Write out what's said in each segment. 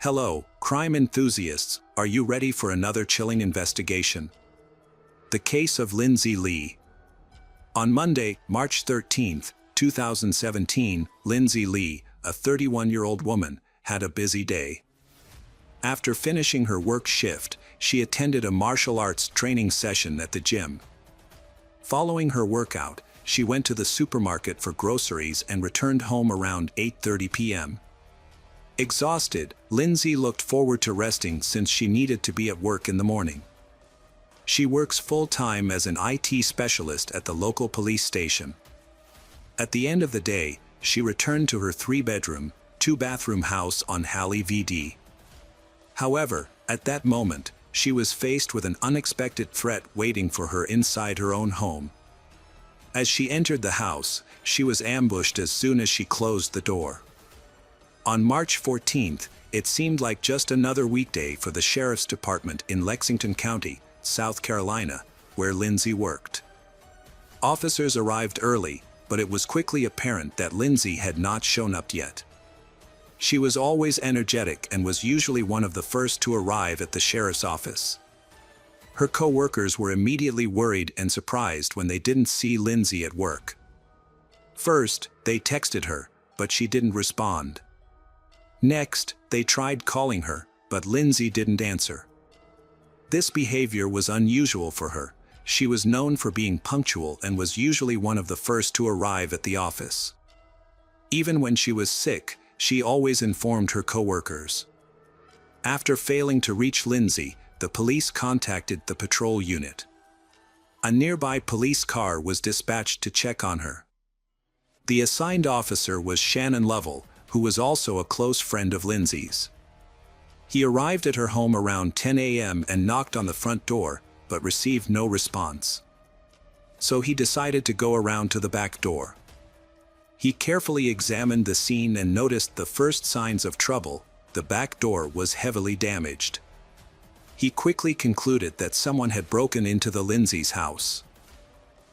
Hello, crime enthusiasts, are you ready for another chilling investigation? The case of Lindsay Lee. On Monday, March 13, 2017, Lindsay Lee, a 31-year-old woman, had a busy day. After finishing her work shift, she attended a martial arts training session at the gym. Following her workout, she went to the supermarket for groceries and returned home around 8:30 p.m. Exhausted, Lindsay looked forward to resting since she needed to be at work in the morning. She works full-time as an IT specialist at the local police station. At the end of the day, she returned to her 3-bedroom, 2-bathroom house on Halley VD. However, at that moment, she was faced with an unexpected threat waiting for her inside her own home. As she entered the house, she was ambushed as soon as she closed the door. On March 14th, it seemed like just another weekday for the Sheriff's Department in Lexington County, South Carolina, where Lindsay worked. Officers arrived early, but it was quickly apparent that Lindsay had not shown up yet. She was always energetic and was usually one of the first to arrive at the sheriff's office. Her co-workers were immediately worried and surprised when they didn't see Lindsay at work. First, they texted her, but she didn't respond. Next, they tried calling her, but Lindsay didn't answer. This behavior was unusual for her. She was known for being punctual and was usually one of the first to arrive at the office. Even when she was sick, she always informed her coworkers. After failing to reach Lindsay, the police contacted the patrol unit. A nearby police car was dispatched to check on her. The assigned officer was Shannon Lovell, who was also a close friend of Lindsay's. He arrived at her home around 10 a.m. and knocked on the front door, but received no response. So he decided to go around to the back door. He carefully examined the scene and noticed the first signs of trouble. The back door was heavily damaged. He quickly concluded that someone had broken into the Lindsay's house.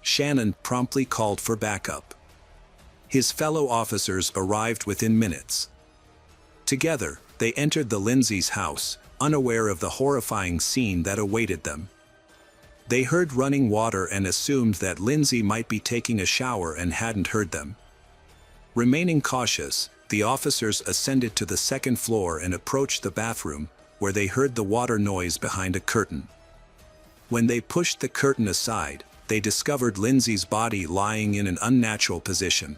Shannon promptly called for backup. His fellow officers arrived within minutes. Together, they entered the Lindsay's house, unaware of the horrifying scene that awaited them. They heard running water and assumed that Lindsay might be taking a shower and hadn't heard them. Remaining cautious, the officers ascended to the second floor and approached the bathroom, where they heard the water noise behind a curtain. When they pushed the curtain aside, they discovered Lindsay's body lying in an unnatural position.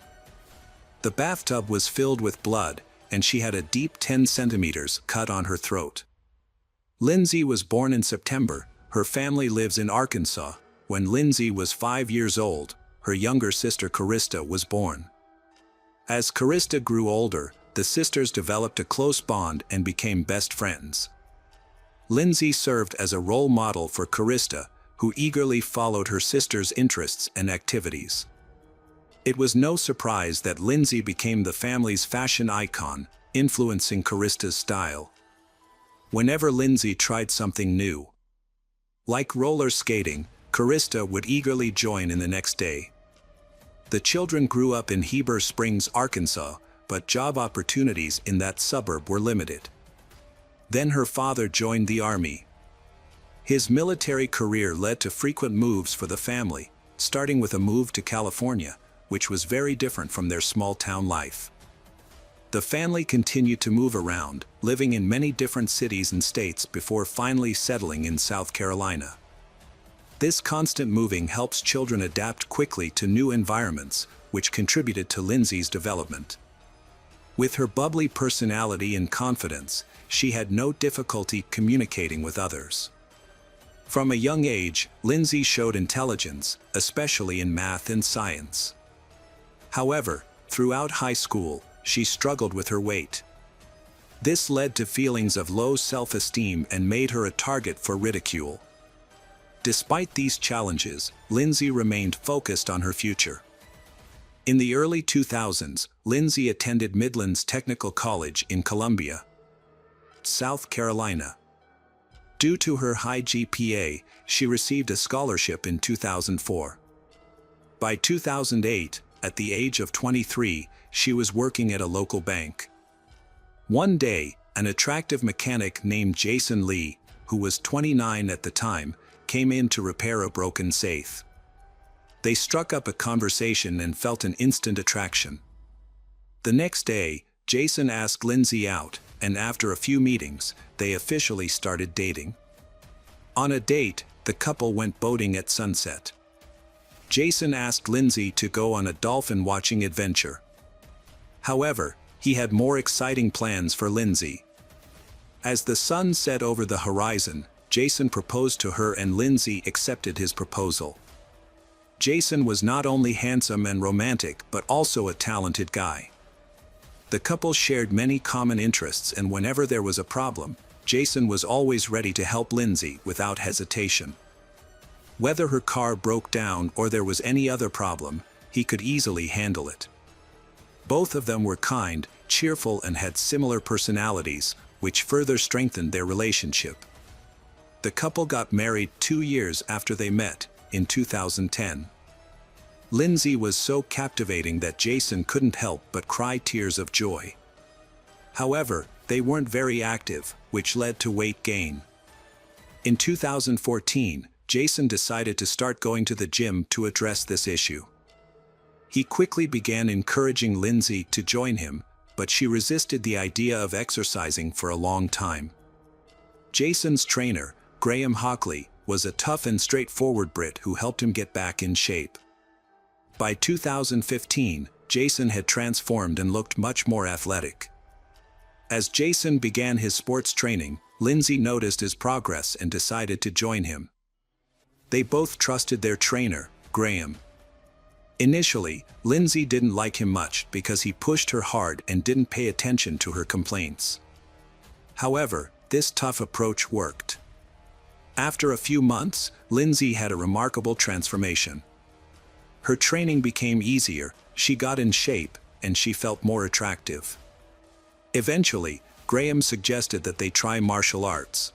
The bathtub was filled with blood, and she had a deep 10 centimeters cut on her throat. Lindsay was born in September. Her family lives in Arkansas. When Lindsay was 5 years old, her younger sister Carista was born. As Carista grew older, the sisters developed a close bond and became best friends. Lindsay served as a role model for Carista, who eagerly followed her sister's interests and activities. It was no surprise that Lindsay became the family's fashion icon, influencing Carista's style. Whenever Lindsay tried something new, like roller skating, Carista would eagerly join in the next day. The children grew up in Heber Springs, Arkansas, but job opportunities in that suburb were limited. Then her father joined the Army. His military career led to frequent moves for the family, starting with a move to California, which was very different from their small-town life. The family continued to move around, living in many different cities and states before finally settling in South Carolina. This constant moving helps children adapt quickly to new environments, which contributed to Lindsay's development. With her bubbly personality and confidence, she had no difficulty communicating with others. From a young age, Lindsay showed intelligence, especially in math and science. However, throughout high school, she struggled with her weight. This led to feelings of low self-esteem and made her a target for ridicule. Despite these challenges, Lindsay remained focused on her future. In the early 2000s, Lindsay attended Midlands Technical College in Columbia, South Carolina. Due to her high GPA, she received a scholarship in 2004. By 2008, at the age of 23, she was working at a local bank. One day, An attractive mechanic named Jason Lee, who was 29 at the time, came in to repair a broken safe. They struck up a conversation and felt an instant attraction. The next day, Jason asked Lindsay out, and after a few meetings, they officially started dating. On a date, the couple went boating at sunset. Jason asked Lindsay to go on a dolphin-watching adventure. However, he had more exciting plans for Lindsay. As the sun set over the horizon, Jason proposed to her and Lindsay accepted his proposal. Jason was not only handsome and romantic but also a talented guy. The couple shared many common interests, and whenever there was a problem, Jason was always ready to help Lindsay without hesitation. Whether her car broke down or there was any other problem, he could easily handle it. Both of them were kind, cheerful, and had similar personalities, which further strengthened their relationship. The couple got married 2 years after they met, in 2010. Lindsay was so captivating that Jason couldn't help but cry tears of joy. However, they weren't very active, which led to weight gain. In 2014, Jason decided to start going to the gym to address this issue. He quickly began encouraging Lindsay to join him, but she resisted the idea of exercising for a long time. Jason's trainer, Graham Hockley, was a tough and straightforward Brit who helped him get back in shape. By 2015, Jason had transformed and looked much more athletic. As Jason began his sports training, Lindsay noticed his progress and decided to join him. They both trusted their trainer, Graham. Initially, Lindsay didn't like him much because he pushed her hard and didn't pay attention to her complaints. However, this tough approach worked. After a few months, Lindsay had a remarkable transformation. Her training became easier, she got in shape, and she felt more attractive. Eventually, Graham suggested that they try martial arts.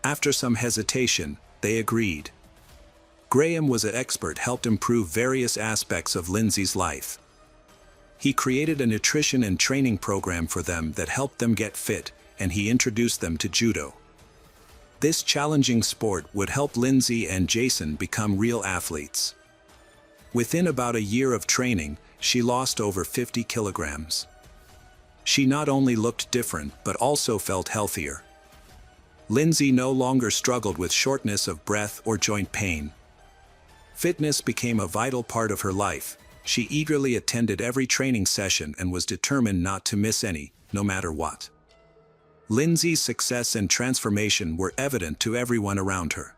After some hesitation, they agreed. Graham was an expert, helped improve various aspects of Lindsay's life. He created a nutrition and training program for them that helped them get fit, and he introduced them to judo. This challenging sport would help Lindsay and Jason become real athletes. Within about a year of training, she lost over 50 kilograms. She not only looked different but also felt healthier. Lindsay no longer struggled with shortness of breath or joint pain. Fitness became a vital part of her life. She eagerly attended every training session and was determined not to miss any, no matter what. Lindsay's success and transformation were evident to everyone around her.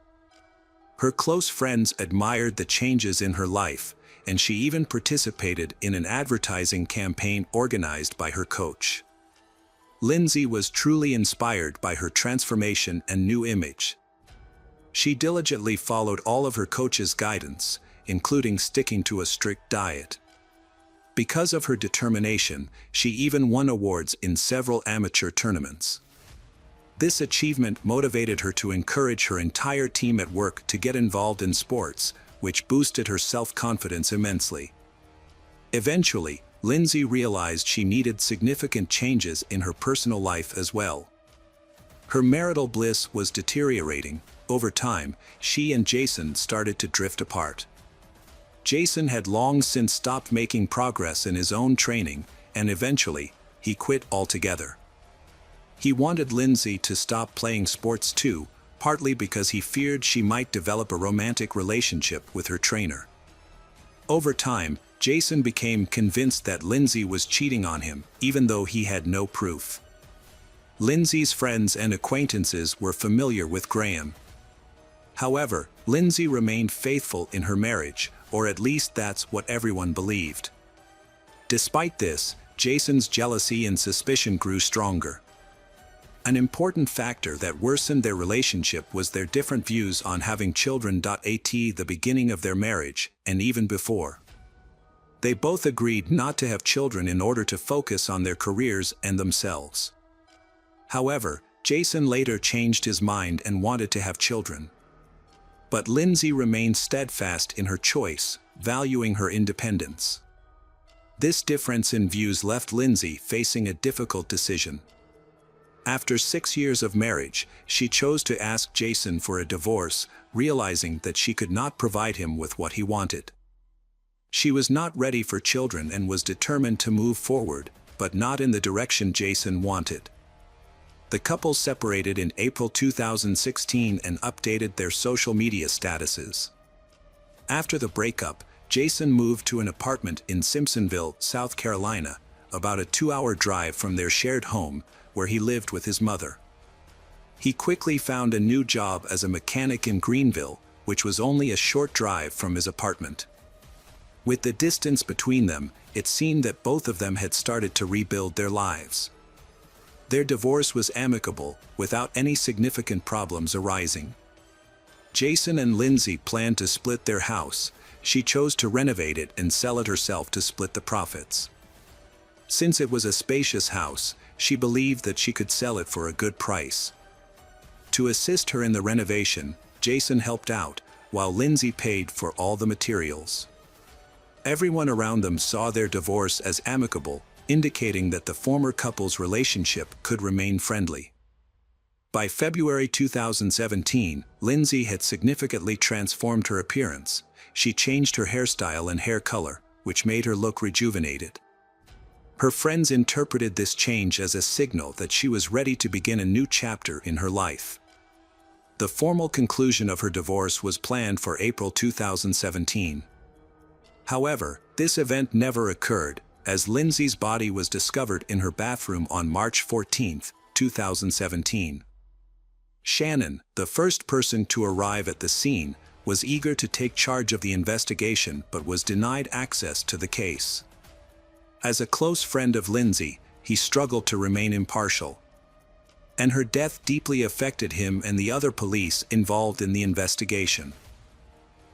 Her close friends admired the changes in her life, and she even participated in an advertising campaign organized by her coach. Lindsay was truly inspired by her transformation and new image. She diligently followed all of her coach's guidance, including sticking to a strict diet. Because of her determination, she even won awards in several amateur tournaments. This achievement motivated her to encourage her entire team at work to get involved in sports, which boosted her self-confidence immensely. Eventually, Lindsay realized she needed significant changes in her personal life as well. Her marital bliss was deteriorating. Over time, she and Jason started to drift apart. Jason had long since stopped making progress in his own training, and eventually, he quit altogether. He wanted Lindsay to stop playing sports too, partly because he feared she might develop a romantic relationship with her trainer. Over time, Jason became convinced that Lindsay was cheating on him, even though he had no proof. Lindsay's friends and acquaintances were familiar with Graham. However, Lindsay remained faithful in her marriage, or at least that's what everyone believed. Despite this, Jason's jealousy and suspicion grew stronger. An important factor that worsened their relationship was their different views on having children. At the beginning of their marriage, and even before. They both agreed not to have children in order to focus on their careers and themselves. However, Jason later changed his mind and wanted to have children. But Lindsay remained steadfast in her choice, valuing her independence. This difference in views left Lindsay facing a difficult decision. After 6 years of marriage, she chose to ask Jason for a divorce, realizing that she could not provide him with what he wanted. She was not ready for children and was determined to move forward, but not in the direction Jason wanted. The couple separated in April 2016 and updated their social media statuses. After the breakup, Jason moved to an apartment in Simpsonville, South Carolina, about a 2-hour drive from their shared home, where he lived with his mother. He quickly found a new job as a mechanic in Greenville, which was only a short drive from his apartment. With the distance between them, it seemed that both of them had started to rebuild their lives. Their divorce was amicable, without any significant problems arising. Jason and Lindsay planned to split their house. She chose to renovate it and sell it herself to split the profits. Since it was a spacious house, she believed that she could sell it for a good price. To assist her in the renovation, Jason helped out, while Lindsay paid for all the materials. Everyone around them saw their divorce as amicable, indicating that the former couple's relationship could remain friendly. By February 2017, Lindsay had significantly transformed her appearance. She changed her hairstyle and hair color, which made her look rejuvenated. Her friends interpreted this change as a signal that she was ready to begin a new chapter in her life. The formal conclusion of her divorce was planned for April 2017. However, this event never occurred, as Lindsay's body was discovered in her bathroom on March 14, 2017. Shannon, the first person to arrive at the scene, was eager to take charge of the investigation but was denied access to the case. As a close friend of Lindsay, he struggled to remain impartial. And her death deeply affected him and the other police involved in the investigation.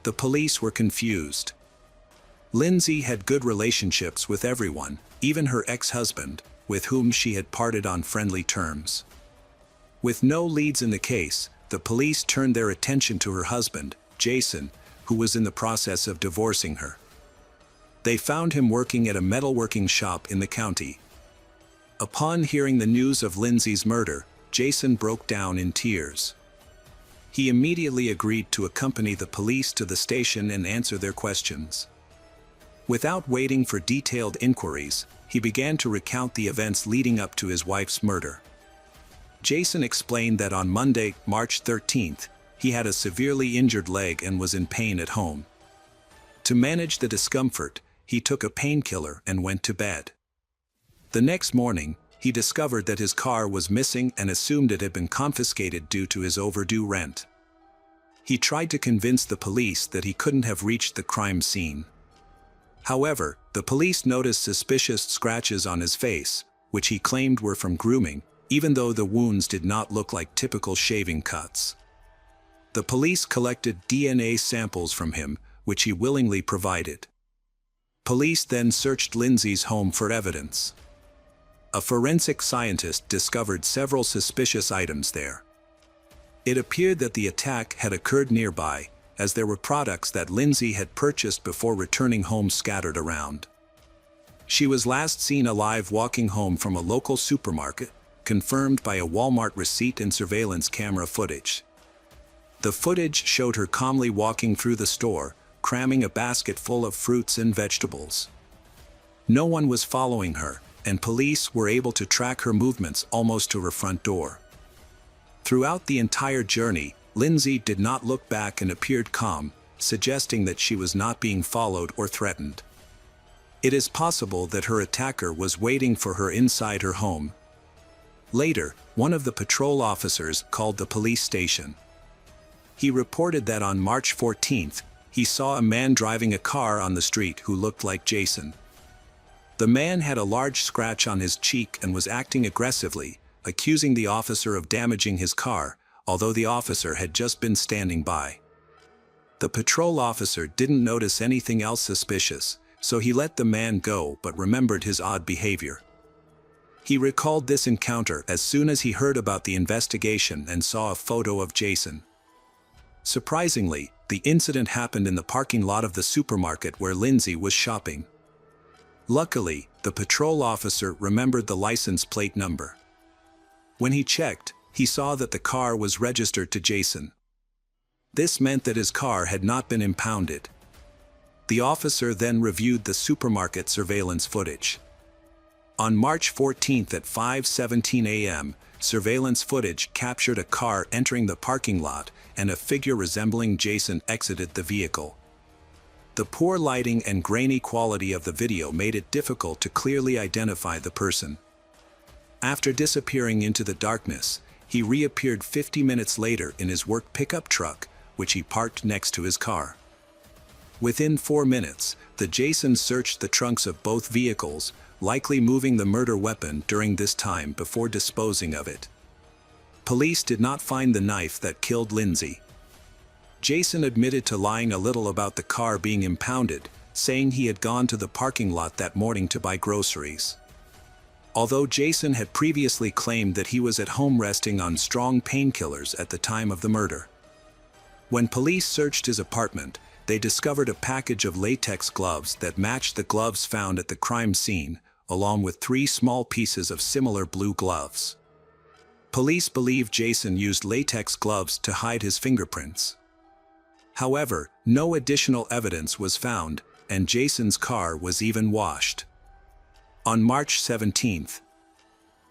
The police were confused. Lindsay had good relationships with everyone, even her ex-husband, with whom she had parted on friendly terms. With no leads in the case, the police turned their attention to her husband, Jason, who was in the process of divorcing her. They found him working at a metalworking shop in the county. Upon hearing the news of Lindsay's murder, Jason broke down in tears. He immediately agreed to accompany the police to the station and answer their questions. Without waiting for detailed inquiries, he began to recount the events leading up to his wife's murder. Jason explained that on Monday, March 13th, he had a severely injured leg and was in pain at home. To manage the discomfort, he took a painkiller and went to bed. The next morning, he discovered that his car was missing and assumed it had been confiscated due to his overdue rent. He tried to convince the police that he couldn't have reached the crime scene. However, the police noticed suspicious scratches on his face, which he claimed were from grooming, even though the wounds did not look like typical shaving cuts. The police collected DNA samples from him, which he willingly provided. Police then searched Lindsay's home for evidence. A forensic scientist discovered several suspicious items there. It appeared that the attack had occurred nearby, as there were products that Lindsay had purchased before returning home scattered around. She was last seen alive walking home from a local supermarket, confirmed by a Walmart receipt and surveillance camera footage. The footage showed her calmly walking through the store, cramming a basket full of fruits and vegetables. No one was following her, and police were able to track her movements almost to her front door. Throughout the entire journey, Lindsay did not look back and appeared calm, suggesting that she was not being followed or threatened. It is possible that her attacker was waiting for her inside her home. Later, one of the patrol officers called the police station. He reported that on March 14th, he saw a man driving a car on the street who looked like Jason. The man had a large scratch on his cheek and was acting aggressively, accusing the officer of damaging his car, although the officer had just been standing by. The patrol officer didn't notice anything else suspicious, so he let the man go but remembered his odd behavior. He recalled this encounter as soon as he heard about the investigation and saw a photo of Jason. Surprisingly, the incident happened in the parking lot of the supermarket where Lindsay was shopping. Luckily, the patrol officer remembered the license plate number. When he checked, he saw that the car was registered to Jason. This meant that his car had not been impounded. The officer then reviewed the supermarket surveillance footage. On March 14th at 5:17 a.m., surveillance footage captured a car entering the parking lot and a figure resembling Jason exited the vehicle. The poor lighting and grainy quality of the video made it difficult to clearly identify the person. After disappearing into the darkness, he reappeared 50 minutes later in his work pickup truck, which he parked next to his car. Within 4 minutes, the Jasons searched the trunks of both vehicles, likely moving the murder weapon during this time before disposing of it. Police did not find the knife that killed Lindsay. Jason admitted to lying a little about the car being impounded, saying he had gone to the parking lot that morning to buy groceries. Although Jason had previously claimed that he was at home resting on strong painkillers at the time of the murder. When police searched his apartment, they discovered a package of latex gloves that matched the gloves found at the crime scene, along with 3 small pieces of similar blue gloves. Police believe Jason used latex gloves to hide his fingerprints. However, no additional evidence was found, and Jason's car was even washed. On March 17,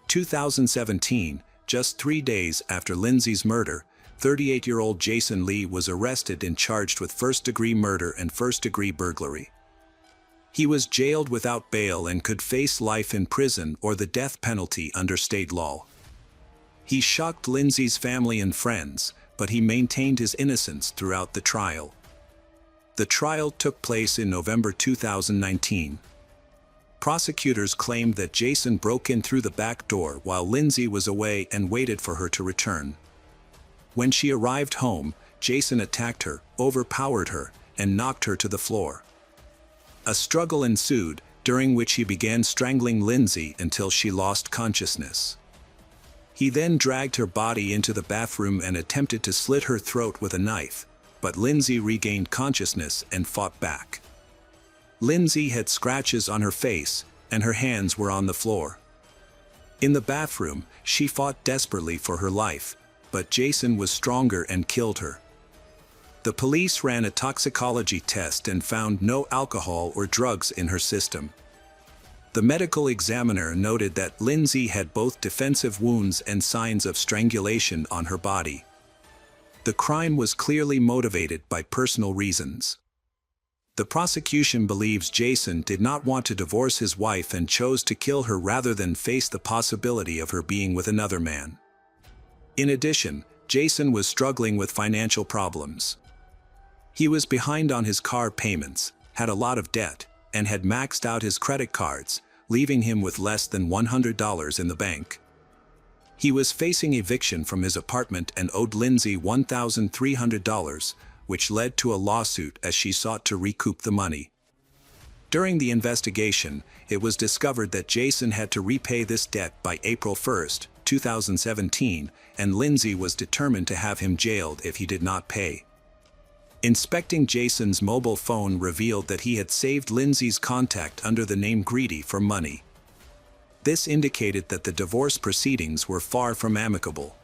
2017, just 3 days after Lindsay's murder, 38-year-old Jason Lee was arrested and charged with first-degree murder and first-degree burglary. He was jailed without bail and could face life in prison or the death penalty under state law. He shocked Lindsay's family and friends, but he maintained his innocence throughout the trial. The trial took place in November 2019. Prosecutors claimed that Jason broke in through the back door while Lindsay was away and waited for her to return. When she arrived home, Jason attacked her, overpowered her, and knocked her to the floor. A struggle ensued, during which he began strangling Lindsay until she lost consciousness. He then dragged her body into the bathroom and attempted to slit her throat with a knife, but Lindsay regained consciousness and fought back. Lindsay had scratches on her face, and her hands were on the floor. In the bathroom, she fought desperately for her life, but Jason was stronger and killed her. The police ran a toxicology test and found no alcohol or drugs in her system. The medical examiner noted that Lindsay had both defensive wounds and signs of strangulation on her body. The crime was clearly motivated by personal reasons. The prosecution believes Jason did not want to divorce his wife and chose to kill her rather than face the possibility of her being with another man. In addition, Jason was struggling with financial problems. He was behind on his car payments, had a lot of debt, and had maxed out his credit cards, leaving him with less than $100 in the bank. He was facing eviction from his apartment and owed Lindsay $1,300, which led to a lawsuit as she sought to recoup the money. During the investigation, it was discovered that Jason had to repay this debt by April 1, 2017, and Lindsay was determined to have him jailed if he did not pay. Inspecting Jason's mobile phone revealed that he had saved Lindsay's contact under the name Greedy for money. This indicated that the divorce proceedings were far from amicable.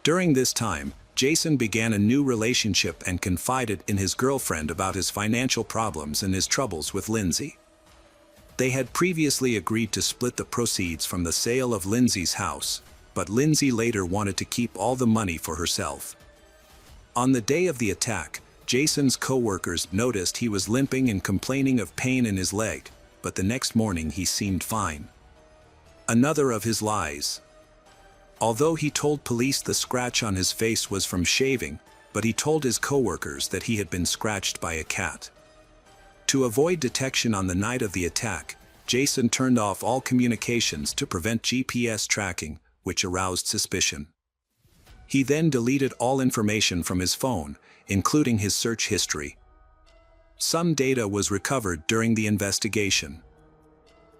During this time, Jason began a new relationship and confided in his girlfriend about his financial problems and his troubles with Lindsay. They had previously agreed to split the proceeds from the sale of Lindsay's house, but Lindsay later wanted to keep all the money for herself. On the day of the attack, Jason's co-workers noticed he was limping and complaining of pain in his leg, but the next morning he seemed fine. Another of his lies. Although he told police the scratch on his face was from shaving, but he told his co-workers that he had been scratched by a cat. To avoid detection on the night of the attack, Jason turned off all communications to prevent GPS tracking, which aroused suspicion. He then deleted all information from his phone, including his search history. Some data was recovered during the investigation.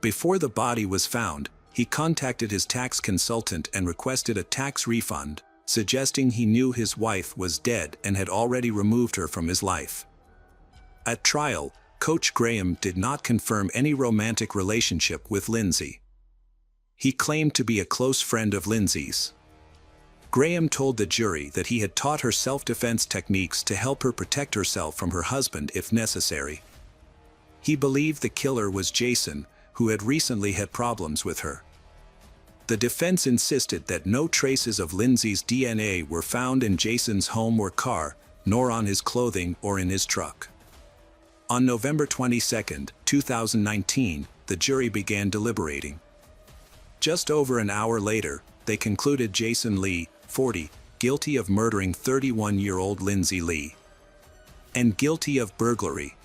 Before the body was found, he contacted his tax consultant and requested a tax refund, suggesting he knew his wife was dead and had already removed her from his life. At trial, Coach Graham did not confirm any romantic relationship with Lindsay. He claimed to be a close friend of Lindsay's. Graham told the jury that he had taught her self-defense techniques to help her protect herself from her husband if necessary. He believed the killer was Jason, who had recently had problems with her. The defense insisted that no traces of Lindsay's DNA were found in Jason's home or car, nor on his clothing or in his truck. On November 22, 2019, the jury began deliberating. Just over an hour later, they concluded Jason Lee, 40, guilty of murdering 31-year-old Lindsay Lee, and guilty of burglary.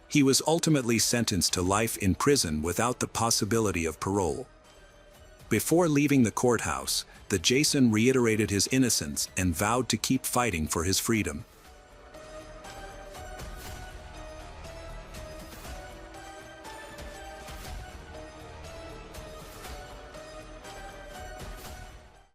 He was ultimately sentenced to life in prison without the possibility of parole. Before leaving the courthouse, the Jason reiterated his innocence and vowed to keep fighting for his freedom.